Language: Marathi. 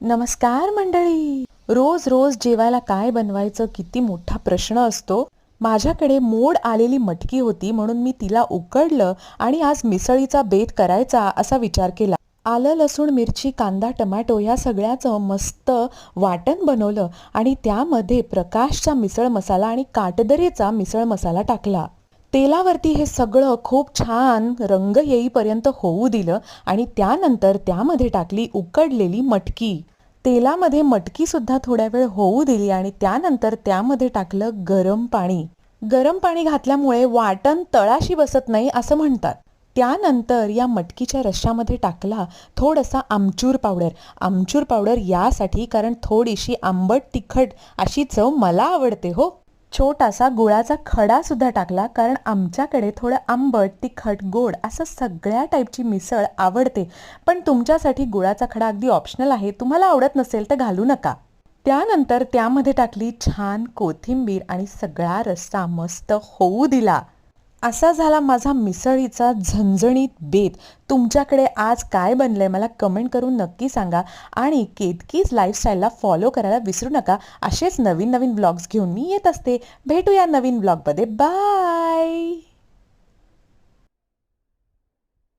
नमस्कार मंडळी. रोज रोज जेवायला काय बनवायचं किती मोठा प्रश्न असतो. माझ्याकडे मोड आलेली मटकी होती म्हणून मी तिला उकडलं आणि आज मिसळीचा बेत करायचा असा विचार केला. आलं लसूण मिरची कांदा टमॅटो या सगळ्याचं मस्त वाटण बनवलं आणि त्यामध्ये प्रकाशचा मिसळ मसाला आणि काटदरेचा मिसळ मसाला टाकला. तेलावरती हे सगळं खूप छान रंग येईपर्यंत होऊ दिलं आणि त्यानंतर त्यामध्ये टाकली उकडलेली मटकी. तेलामध्ये मटकी सुद्धा थोड्या वेळ होऊ दिली आणि त्यानंतर त्यामध्ये टाकलं गरम पाणी. गरम पाणी घातल्यामुळे वाटण तळाशी बसत नाही असं म्हणतात. त्यानंतर या मटकीच्या रश्श्यामध्ये टाकला थोडासा आमचूर पावडर. आमचूर पावडर यासाठी कारण थोडीशी आंबट तिखट अशी चव मला आवडते हो. छोटासा गुळाचा खडा सुद्धा टाकला कारण आमच्याकडे थोडं आंबट तिखट गोड असं सगळ्या टाईपची मिसळ आवडते. पण तुमच्यासाठी गुळाचा खडा अगदी ऑप्शनल आहे, तुम्हाला आवडत नसेल तर घालू नका. त्यानंतर त्यामध्ये टाकली छान कोथिंबीर आणि सगळा रस्सा मस्त होऊ दिला. असा झाला माझा मिसळीचा झणझणीत बेत. तुमच्याकडे आज काय बनलंय मला कमेंट करून नक्की सांगा आणि केतकीज लाईफस्टाईलला फॉलो करायला विसरू नका. असेच नवीन नवीन ब्लॉग्स घेऊन मी येत असते. भेटूया नवीन ब्लॉगमध्ये. बाय.